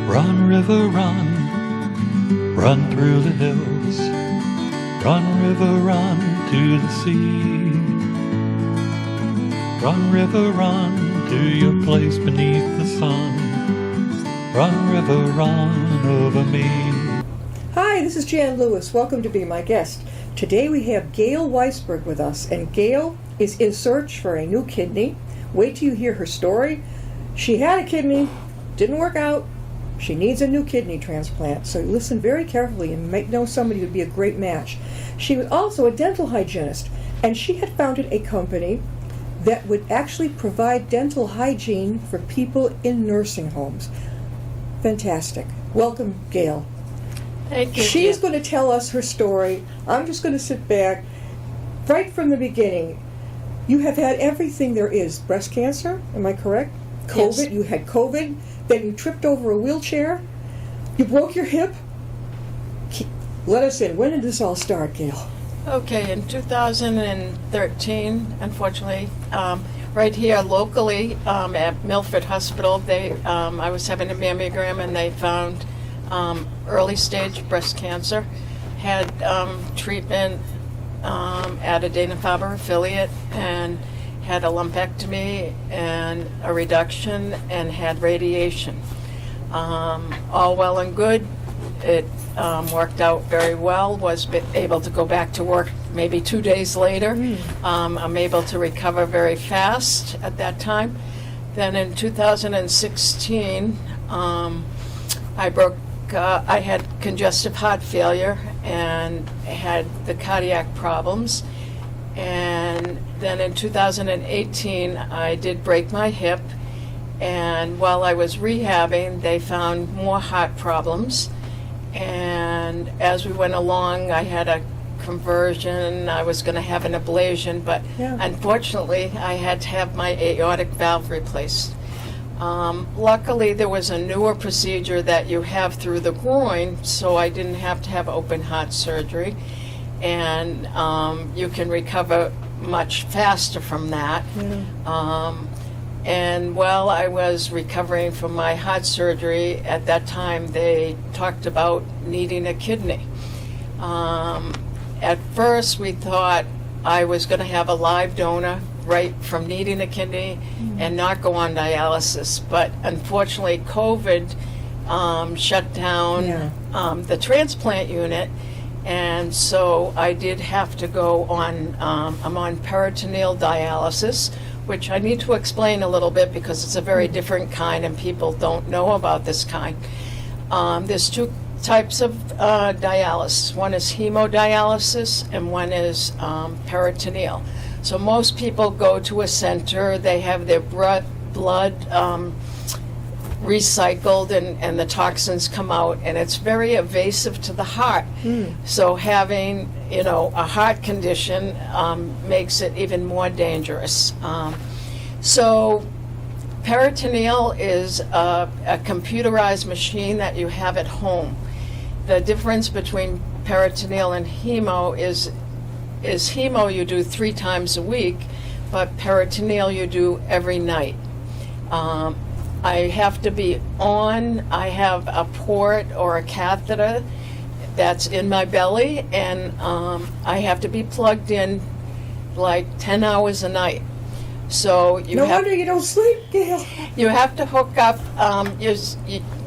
Run, river, run, run through the hills. Run, river, run to the sea. Run, river, run to your place beneath the sun. Run, river, run over me. Hi, this is Jan Lewis. Welcome to Be My Guest. Today we have Gail Weisberg with us, and Gail is in search for a new kidney. Wait till you hear her story. She had a kidney, didn't work out. She needs a new kidney transplant, so listen very carefully and might know somebody who would be a great match. She was also a dental hygienist, and she had founded a company that would actually provide dental hygiene for people in nursing homes. Fantastic. Welcome, Gail. Thank you. She's going to tell us her story. I'm just going to sit back. Right from the beginning, you have had everything there is. Breast cancer, am I correct? COVID, Yes. You had COVID, then you tripped over a wheelchair, you broke your hip. Let us in. When did this all start, Gail? Okay, in 2013, unfortunately, right here locally at Milford Hospital, I was having a mammogram and they found early stage breast cancer. Had treatment at a Dana-Farber affiliate and had a lumpectomy and a reduction and had radiation. All well and good. It worked out very well, was able to go back to work maybe 2 days later. I'm able to recover very fast at that time. Then in 2016, I had congestive heart failure and had the cardiac problems. And then in 2018, I did break my hip. And while I was rehabbing, they found more heart problems. And as we went along, I had a conversion. I was going to have an ablation, but unfortunately, I had to have my aortic valve replaced. Luckily, there was a newer procedure that you have through the groin, so I didn't have to have open heart surgery. And you can recover much faster from that. And while I was recovering from my heart surgery, at that time they talked about needing a kidney. At first we thought I was going to have a live donor right from needing a kidney and not go on dialysis. But unfortunately COVID shut down the transplant unit. And so I did have to go on, I'm on peritoneal dialysis, which I need to explain a little bit because it's a very different kind and people don't know about this kind. There's two types of dialysis. One is hemodialysis and one is peritoneal. So most people go to a center, they have their blood recycled and the toxins come out, and it's very invasive to the heart. So having a heart condition makes it even more dangerous. So peritoneal is a computerized machine that you have at home. The difference between peritoneal and hemo is hemo you do 3 times a week, but peritoneal you do every night. I have to be on. I have a port or a catheter that's in my belly, and I have to be plugged in like 10 hours a night. So No wonder you don't sleep, Gail. you have to hook up.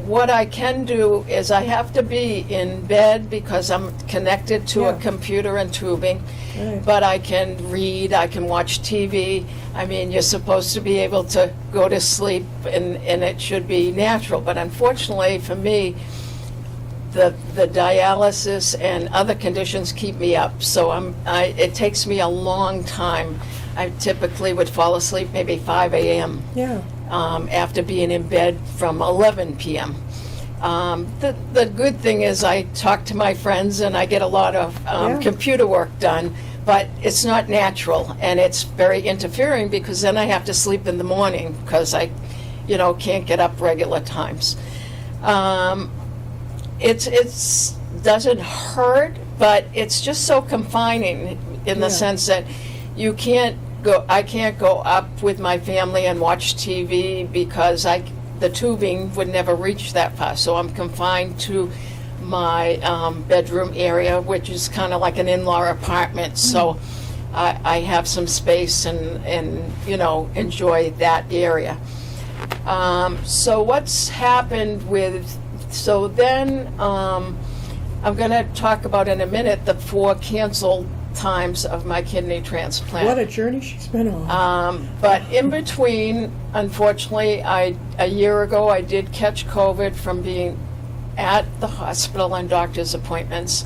What I can do is I have to be in bed because I'm connected to a computer and tubing, but I can read, I can watch TV. I mean, you're supposed to be able to go to sleep and it should be natural, but unfortunately for me, the dialysis and other conditions keep me up, so it takes me a long time. I typically would fall asleep maybe 5 a.m. After being in bed from 11 p.m. The good thing is I talk to my friends and I get a lot of computer work done, but it's not natural and it's very interfering because then I have to sleep in the morning because I can't get up regular times. It's doesn't hurt, but it's just so confining in the sense that you can't go. I can't go up with my family and watch TV because the tubing would never reach that far. So I'm confined to my bedroom area, which is kind of like an in-law apartment. So I have some space and enjoy that area. So what's happened so then I'm going to talk about in a minute the 4 canceled times of my kidney transplant. What a journey she's been on. But in between, unfortunately, a year ago I did catch COVID from being at the hospital on doctor's appointments.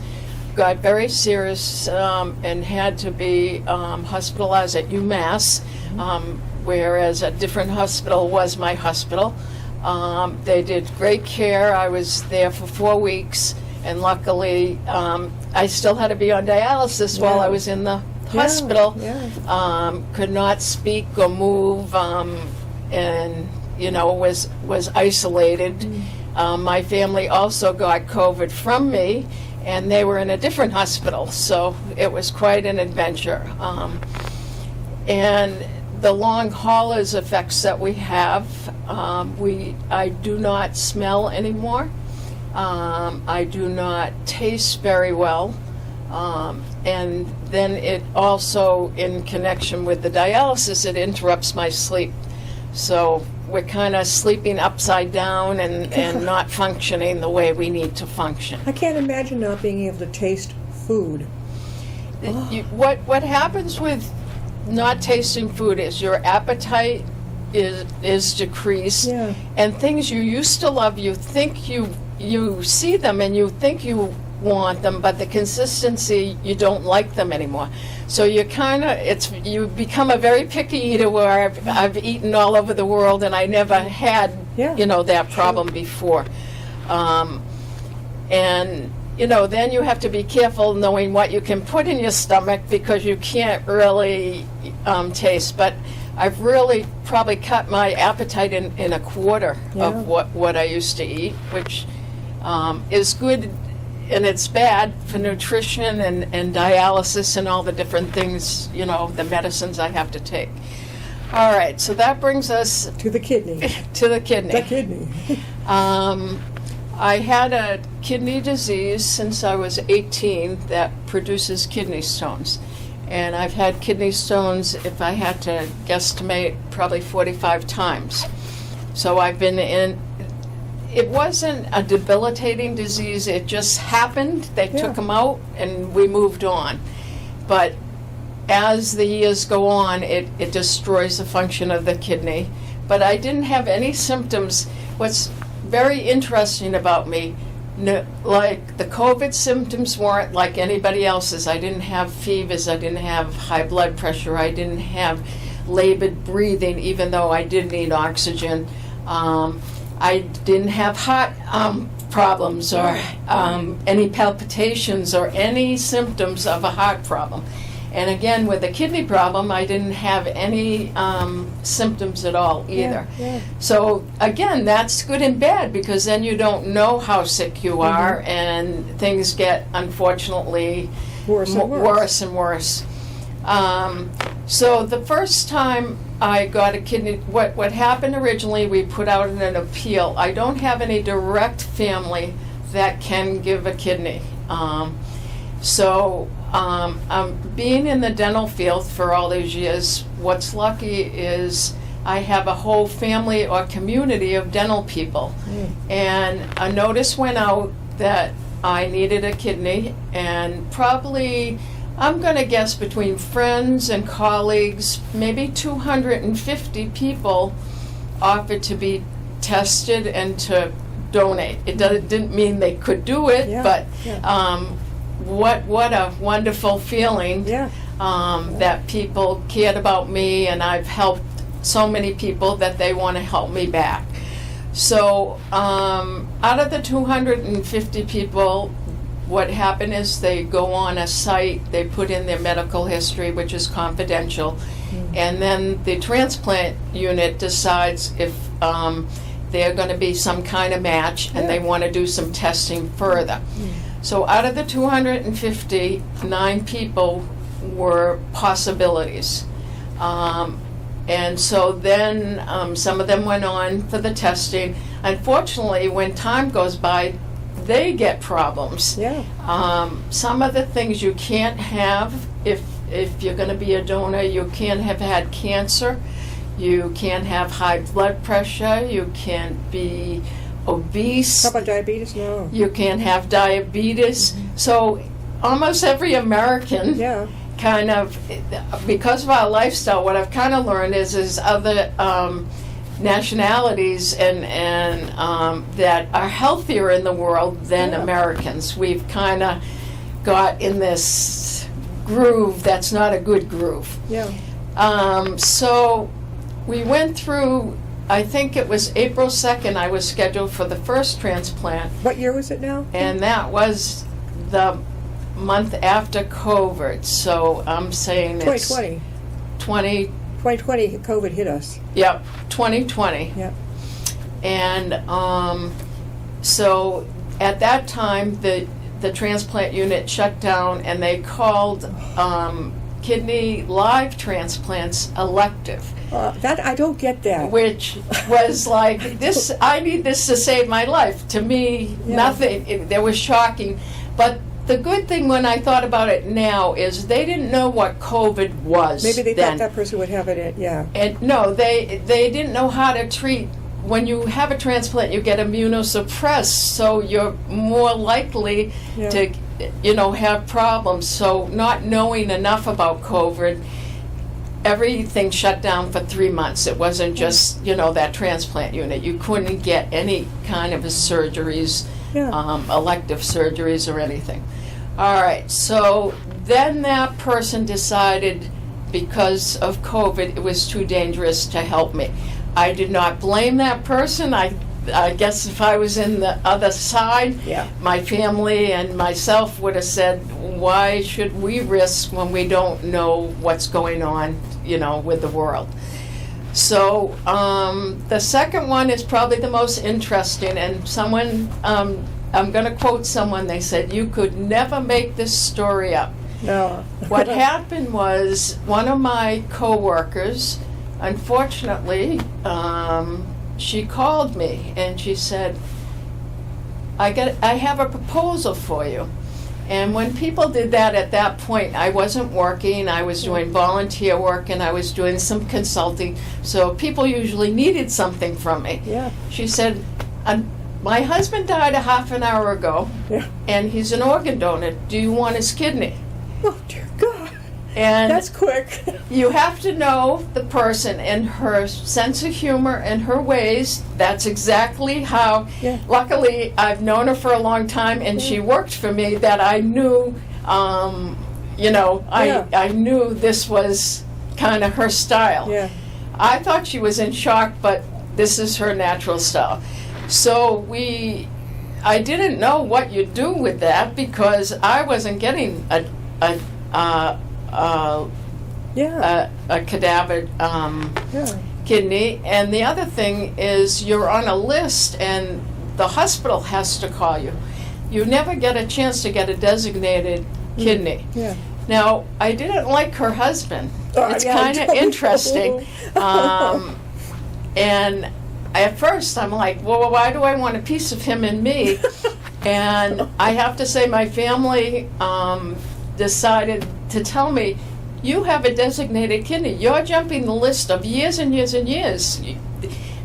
Got very serious and had to be hospitalized at UMass, whereas a different hospital was my hospital. They did great care. I was there for 4 weeks, and luckily I still had to be on dialysis while I was in the hospital. Could not speak or move, and was isolated. My family also got COVID from me, and they were in a different hospital, so it was quite an adventure. And the long haulers effects that we have, I do not smell anymore. I do not taste very well. And then it also, in connection with the dialysis, it interrupts my sleep. So we're kind of sleeping upside down and not functioning the way we need to function. I can't imagine not being able to taste food. What happens with not tasting food is your appetite is decreased, and things you used to love, you think you see them and you think you want them, but the consistency, you don't like them anymore. So you become a very picky eater, where I've eaten all over the world and I never had that problem before. And then you have to be careful knowing what you can put in your stomach, because you can't really taste. But I've really probably cut my appetite in a quarter of what I used to eat, which is good, and it's bad for nutrition and dialysis and all the different things, the medicines I have to take. All right, so that brings us to the kidney. To the kidney. The kidney. I had a kidney disease since I was 18 that produces kidney stones. And I've had kidney stones, if I had to guesstimate, probably 45 times. So I've been in. It wasn't a debilitating disease, it just happened. They took them out and we moved on. But as the years go on, it destroys the function of the kidney. But I didn't have any symptoms. What's very interesting about me, like the COVID symptoms weren't like anybody else's. I didn't have fevers, I didn't have high blood pressure, I didn't have labored breathing, even though I did need oxygen. I didn't have heart problems or any palpitations or any symptoms of a heart problem. And again, with the kidney problem, I didn't have any symptoms at all either. So again, that's good and bad, because then you don't know how sick you are, and things get, unfortunately, worse and worse. So the first time I got a kidney, what happened originally, we put out an appeal. I don't have any direct family that can give a kidney. So being in the dental field for all these years, what's lucky is I have a whole family or community of dental people. And a notice went out that I needed a kidney, and probably, I'm going to guess, between friends and colleagues, maybe 250 people offered to be tested and to donate. It didn't mean they could do it, but what a wonderful feeling that people cared about me, and I've helped so many people that they want to help me back. So out of the 250 people, what happened is they go on a site, they put in their medical history, which is confidential, and then the transplant unit decides if they're going to be some kind of match, and they want to do some testing further. So out of the 250, 9 people were possibilities. And so then some of them went on for the testing. Unfortunately, when time goes by, they get problems. Yeah. Some of the things you can't have if you're going to be a donor. You can't have had cancer. You can't have high blood pressure. You can't be obese. How about diabetes? No. You can't have diabetes. So almost every American Yeah. kind of, because of our lifestyle, what I've kind of learned is other nationalities and that are healthier in the world than Yeah. Americans. We've kind of got in this groove that's not a good groove. Yeah. So we went through, I think it was April 2nd, I was scheduled for the first transplant, What year was it now? and that was the month after COVID. So I'm saying it's 2020. 20, COVID hit us. yep, 2020. Yeah. And so at that time, the transplant unit shut down, and they called kidney live transplants elective, That I don't get that. which was like, this, I need this to save my life. To me, Yeah. nothing, that was shocking. But the good thing when I thought about it now is they didn't know what COVID was Maybe they then. thought that person would have it. Yeah. And no, they didn't know how to treat. When you have a transplant, you get immunosuppressed, so you're more likely Yeah. to, have problems. So not knowing enough about COVID, everything shut down for 3 months. It wasn't just, that transplant unit. You couldn't get any kind of surgeries, Yeah. elective surgeries or anything. All right, so then that person decided, because of COVID, it was too dangerous to help me. I did not blame that person. I guess if I was in the other side, Yeah. my family and myself would have said, why should we risk when we don't know what's going on, with the world? So the second one is probably the most interesting, and someone, I'm going to quote someone, they said, you could never make this story up. No. What happened was one of my coworkers, unfortunately, she called me and she said, I have a proposal for you. And when people did that at that point, I wasn't working, I was doing volunteer work, and I was doing some consulting, so people usually needed something from me. Yeah. She said, my husband died a half an hour ago, Yeah. and he's an organ donor. Do you want his kidney? Oh dear God. And That's quick. you have to know the person and her sense of humor and her ways. That's exactly how, Yeah. luckily, I've known her for a long time, and she worked for me, that I knew, Yeah. I knew this was kind of her style. Yeah. I thought she was in shock, but this is her natural style. So I didn't know what you do with that, because I wasn't getting a Yeah. cadaver Yeah. kidney. And the other thing is, you're on a list, and the hospital has to call you. You never get a chance to get a designated kidney. Yeah. Now, I didn't like her husband. Oh, It's yeah, I kind of don't interesting. And at first, I'm like, well, why do I want a piece of him and me? And I have to say, my family decided to tell me, you have a designated kidney. You're jumping the list of years and years and years.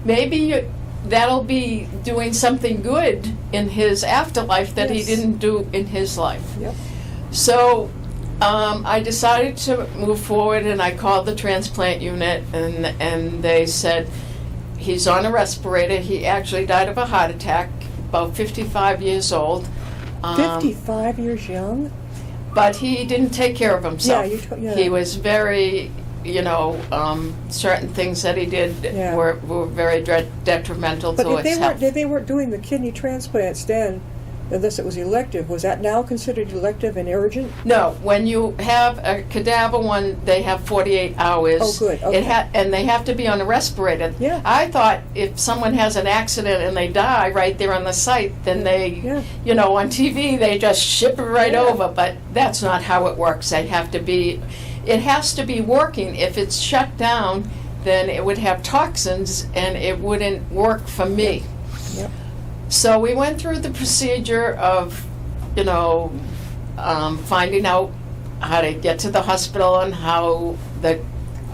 Maybe that'll be doing something good in his afterlife that he Yes. didn't do in his life. Yep. So I decided to move forward, and I called the transplant unit, and they said, he's on a respirator. He actually died of a heart attack, about 55 years old. 55 years young? But he didn't take care of himself. Yeah. He was very, certain things that he did Yeah. were very detrimental But to if his health. they weren't doing the kidney transplants then, unless it was elective, was that now considered elective and urgent? No, when you have a cadaver one, they have 48 hours. Oh, good, okay. And they have to be on a respirator. Yeah. I thought if someone has an accident and they die right there on the site, then they, Yeah. on TV, they just ship it right Yeah. over. But that's not how it works. It has to be working. If it's shut down, then it would have toxins and it wouldn't work for me. Yep. So we went through the procedure of, finding out how to get to the hospital and how the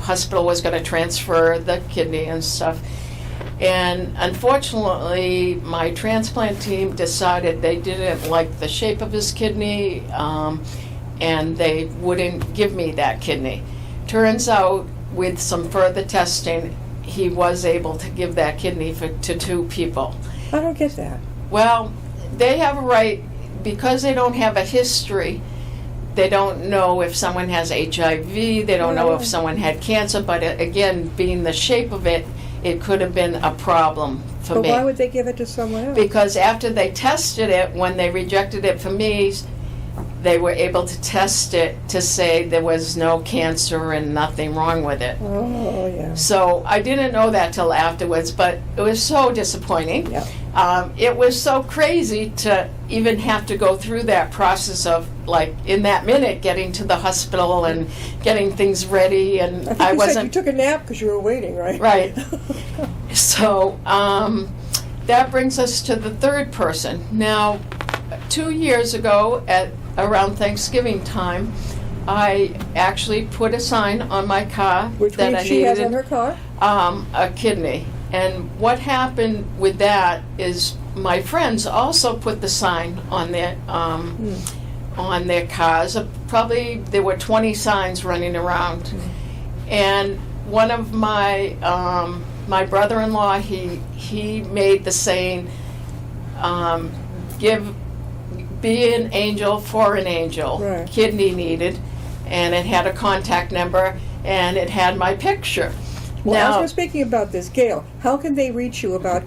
hospital was going to transfer the kidney and stuff. And unfortunately, my transplant team decided they didn't like the shape of his kidney, and they wouldn't give me that kidney. Turns out, with some further testing, he was able to give that kidney to 2 people. I don't get that. Well, they have a right, because they don't have a history. They don't know if someone has HIV, they don't know if someone had cancer, but again, being the shape of it, it could have been a problem for But me. why would they give it to someone else? Because after they tested it, when they rejected it for me, they were able to test it to say there was no cancer and nothing wrong with it. Oh, yeah. So I didn't know that till afterwards, but it was so disappointing. Yeah. It was so crazy to even have to go through that process of, like, in that minute, getting to the hospital and getting things ready, and I think you wasn't. said you took a nap because you were waiting, right? Right. So that brings us to the third person. Now, 2 years ago, at around Thanksgiving time, I actually put a sign on my car Which that means I she has needed on her car? a kidney. And what happened with that is my friends also put the sign on their cars. Probably there were 20 signs running around. And one of my my brother-in-law, he made the saying, be an angel for an angel. Right. Kidney needed, and it had a contact number, and it had my picture. Well, as Now- we're speaking about this, Gail, how can they reach you about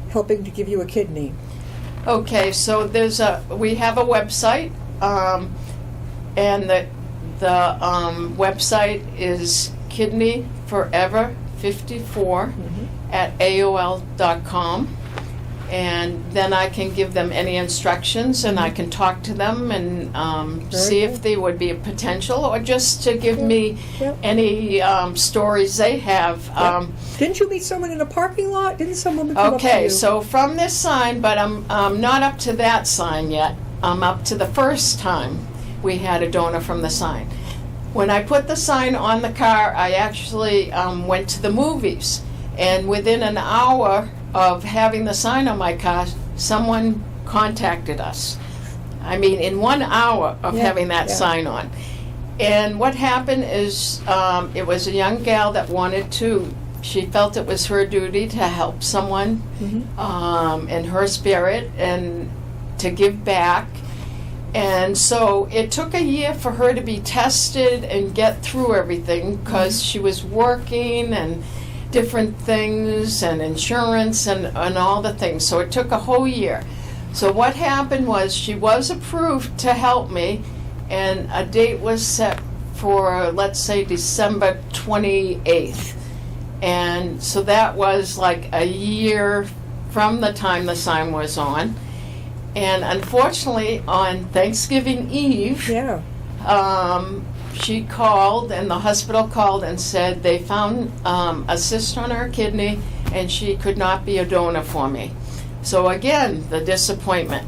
helping to give you a kidney? Okay, so we have a website, and the website is kidneyforever54 at AOL.com. And then I can give them any instructions, and I can talk to them and see good. if there would be a potential, or just to give me Yep. any stories they have. Didn't you meet someone in a parking lot? Didn't someone come up to Okay, you? so from this sign, but I'm not up to that sign yet. I'm up to the first time we had a donor from the sign. When I put the sign on the car, I actually went to the movies, and within an hour of having the sign on my car, someone contacted us. I mean, in 1 hour of Yeah, having that yeah. sign on. And what happened is, it was a young gal that she felt it was her duty to help someone in her spirit and to give back. And so it took a year for her to be tested and get through everything, because she was working and different things and insurance and all the things. So it took a whole year. So what happened was, she was approved to help me, and a date was set for, let's say, December 28th. And so that was like a year from the time the sign was on. And unfortunately, on Thanksgiving Eve, Yeah. she called, and the hospital called and said they found a cyst on her kidney, and she could not be a donor for me. So again, the disappointment.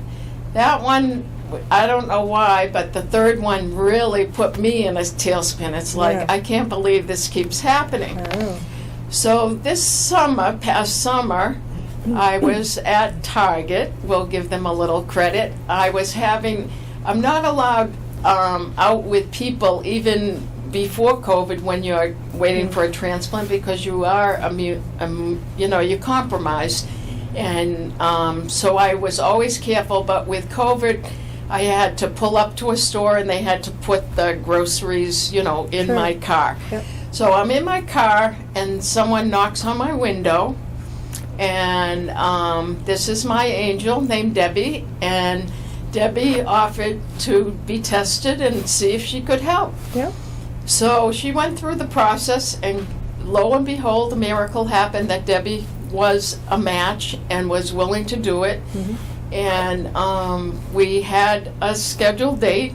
That one, I don't know why, but the third one really put me in a tailspin. It's like, Yeah. I can't believe this keeps happening. Oh. So this summer, past summer, I was at Target. We'll give them a little credit. I'm not allowed out with people even before COVID when you're waiting for a transplant, because you are you're compromised. And so I was always careful, but with COVID, I had to pull up to a store, and they had to put the groceries, in Sure. my car. Yep. So I'm in my car, and someone knocks on my window, and this is my angel named Debbie, and Debbie offered to be tested and see if she could help. Yeah. So she went through the process, and lo and behold, a miracle happened that Debbie was a match and was willing to do it. And we had a scheduled date,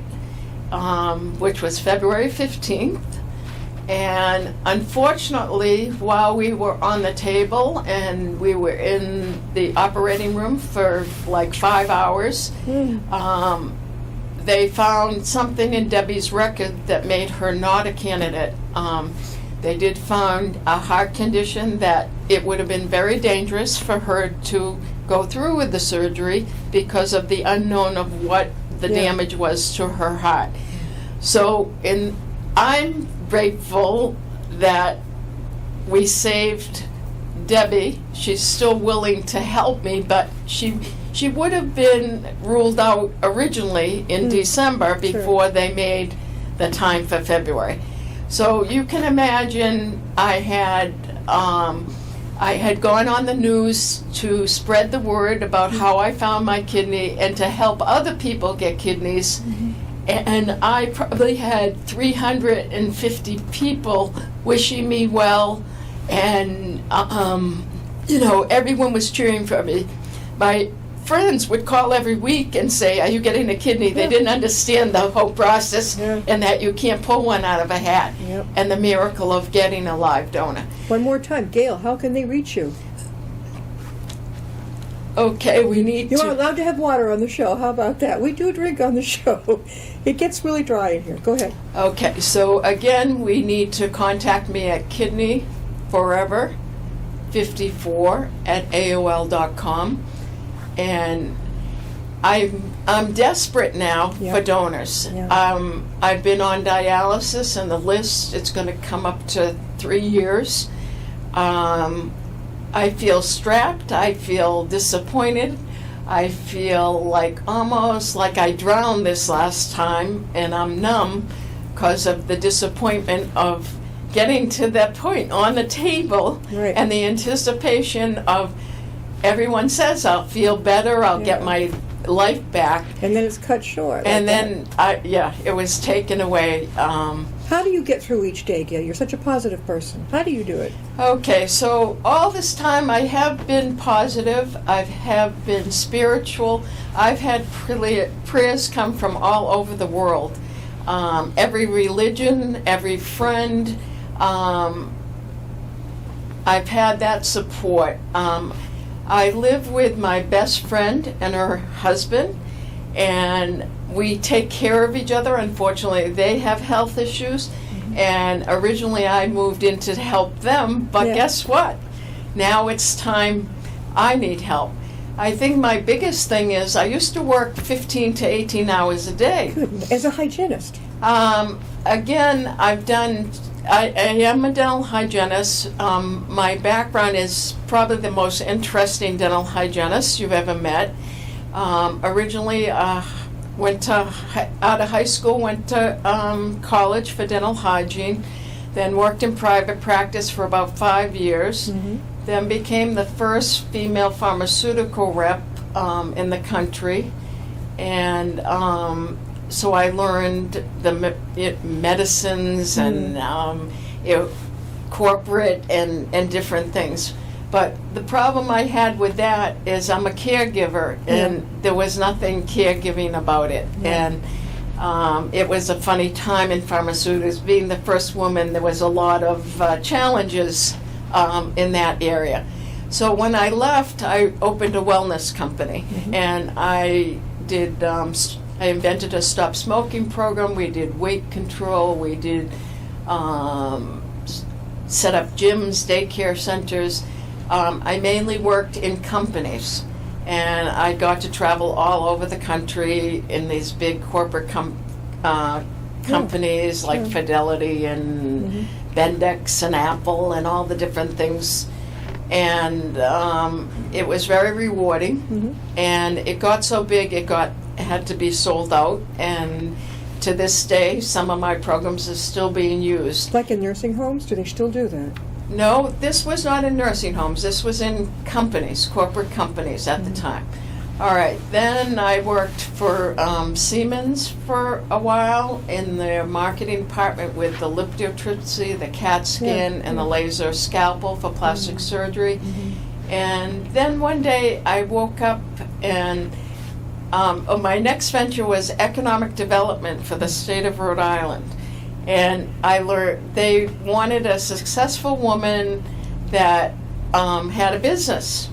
which was February 15th. And unfortunately, while we were on the table and we were in the operating room for like 5 hours, they found something in Debbie's record that made her not a candidate. They did find a heart condition that it would have been very dangerous for her to go through with the surgery because of the unknown of what the damage was to her heart. So I'm grateful that we saved Debbie. She's still willing to help me, but she would have been ruled out originally in December before they made the time for February. So you can imagine I had gone on the news to spread the word about how I found my kidney and to help other people get kidneys. And I probably had 350 people wishing me well, and everyone was cheering for me. My friends would call every week and say, "Are you getting a kidney?" They didn't understand the whole process and that you can't pull one out of a hat, and the miracle of getting a live donor. One more time, Gail, how can they reach you? Okay, we need You're allowed to have water on the show. How about that? We do drink on the show. It gets really dry in here. Go ahead. Okay, so again, we need to contact me at kidneyforever54@aol.com. And I'm desperate now for donors. I've been on dialysis, and the list, it's going to come up to 3 years. I feel strapped. I feel disappointed. I feel like almost like I drowned this last time, and I'm numb because of the disappointment of getting to that point on the table and the anticipation of everyone says I'll feel better, I'll get my life back. And then it's cut short. And then, it was taken away. How do you get through each day, Gail? You're such a positive person. How do you do it? Okay, so all this time I have been positive. I have been spiritual. I've had prayers come from all over the world. Every religion, every friend. I've had that support. I live with my best friend and her husband, and we take care of each other. Unfortunately, they have health issues, and originally I moved in to help them, but guess what? Now it's time I need help. I think my biggest thing is I used to work 15 to 18 hours a day. Good. As a hygienist. Again, I am a dental hygienist. My background is probably the most interesting dental hygienist you've ever met. Originally, out of high school, went to college for dental hygiene, then worked in private practice for about 5 years, then became the first female pharmaceutical rep in the country, and so I learned the medicines and corporate and different things. But the problem I had with that is I'm a caregiver, and there was nothing caregiving about it. And it was a funny time in pharmaceuticals. Being the first woman, there was a lot of challenges in that area. So when I left, I opened a wellness company, and I did. I invented a stop smoking program. We did weight control. We did set up gyms, daycare centers. I mainly worked in companies, and I got to travel all over the country in these big corporate companies like Fidelity and Bendix and Apple and all the different things. And it was very rewarding, and it got so big it had to be sold out, and to this day some of my programs are still being used. Like in nursing homes? Do they still do that? No, this was not in nursing homes. This was in companies, corporate companies at the time. All right, then I worked for Siemens for a while in their marketing department with the lithotripsy, the CAT scan, and the laser scalpel for plastic surgery. And then one day I woke up and my next venture was economic development for the state of Rhode Island. And I learned they wanted a successful woman that had a business.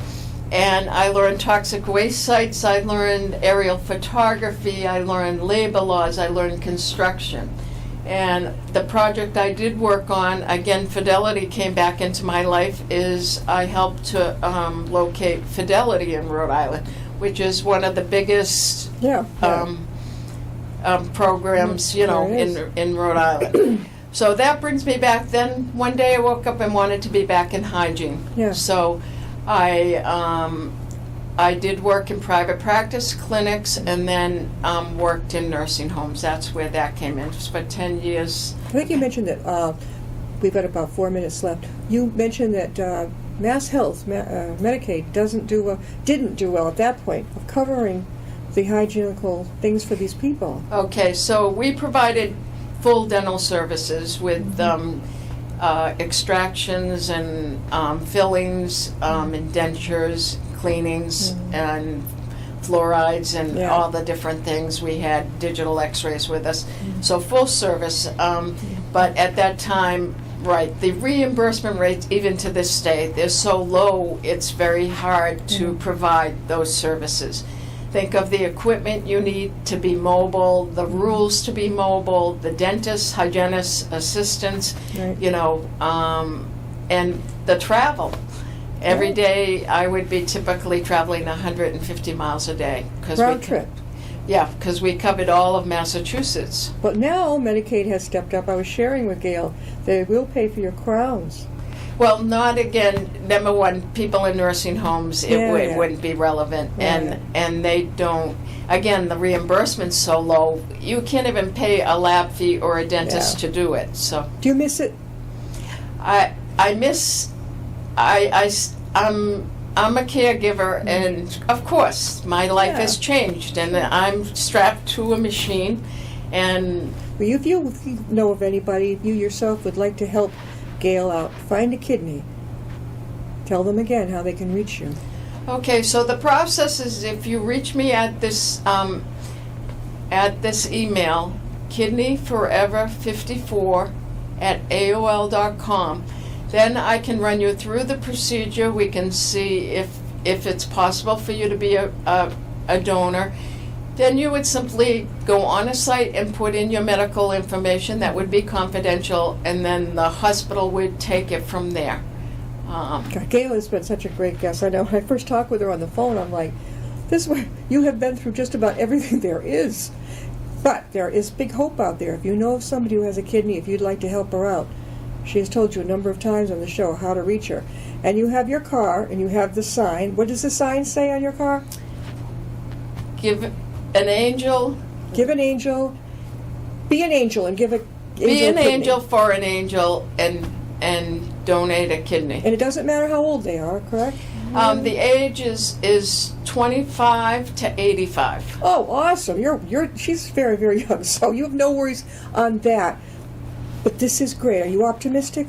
And I learned toxic waste sites, I learned aerial photography, I learned labor laws, I learned construction. And the project I did work on, again, Fidelity came back into my life, is I helped to locate Fidelity in Rhode Island, which is one of the biggest programs, you know, in Rhode Island. So that brings me back. Then one day I woke up and wanted to be back in hygiene. Yeah. So I did work in private practice clinics, and then worked in nursing homes. That's where that came in. For 10 years. I think you mentioned that we've got about 4 minutes left. You mentioned that Mass Health, Medicaid, didn't do well at that point of covering the hygienical things for these people. Okay, so we provided full dental services with extractions and fillings, indentures, cleanings, and fluorides, and all the different things. We had digital x-rays with us, so full service. But at that time, right, the reimbursement rates, even to this day, they're so low, it's very hard to provide those services. Think of the equipment you need to be mobile, the rules to be mobile, the dentists, hygienists, assistants, you know, and the travel. Every day I would be typically traveling 150 miles a day. Round trip. Yeah, because we covered all of Massachusetts. But now Medicaid has stepped up. I was sharing with Gail, they will pay for your crowns. Well, not again. Number one, people in nursing homes, it wouldn't be relevant, and they don't. Again, the rembursement's so low, you can't even pay a lab fee or a dentist to do it. So, do you miss it? I'm a caregiver, and of course, my life has changed, and I'm strapped to a machine. And well, if you know of anybody, if you yourself would like to help Gail out, find a kidney. Tell them again how they can reach you. Okay, so the process is, if you reach me at this email, kidneyforever54@aol.com, then I can run you through the procedure. We can see if it's possible for you to be a donor. Then you would simply go on a site and put in your medical information. That would be confidential, and then the hospital would take it from there. God, Gail has been such a great guest. I know when I first talked with her on the phone, I'm like, this way, you have been through just about everything there is. But there is big hope out there. If you know of somebody who has a kidney, if you'd like to help her out, she has told you a number of times on the show how to reach her. And you have your car, and you have the sign. What does the sign say on your car? Give an angel. Give an angel. Be an angel and give a angel Be an a kidney. angel for an angel, and donate a kidney. And it doesn't matter how old they are, correct? The age is 25 to 85. Oh, awesome! She's very, very young, so you have no worries on that. But this is great. Are you optimistic?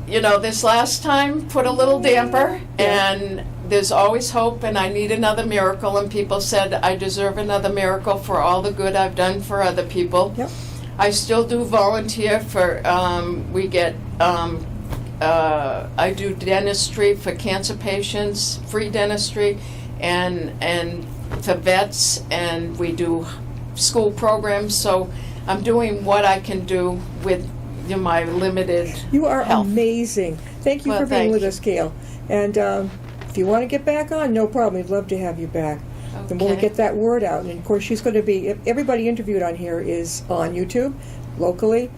This last time put a little damper, and there's always hope, and I need another miracle, and people said I deserve another miracle for all the good I've done for other people. Yep. I still do volunteer for, I do dentistry for cancer patients, free dentistry, and for vets, and we do school programs, so I'm doing what I can do with my limited You are health. amazing. Thank you for being with us, Gail. And if you want to get back on, no problem. We'd love to have you back. Okay. The more we get that word out. And, of course, she's going to be, everybody interviewed on here is on YouTube, locally,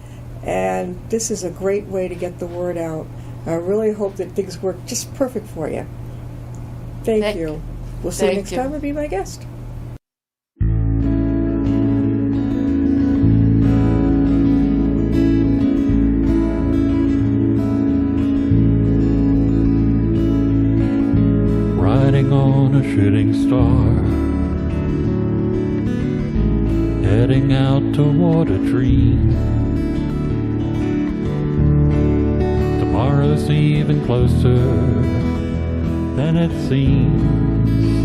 and this is a great way to get the word out. I really hope that things work just perfect for you. Thank you. We'll see you next time or be my guest. Riding on a shooting star, heading out toward a dream. Tomorrow's even closer than it seems.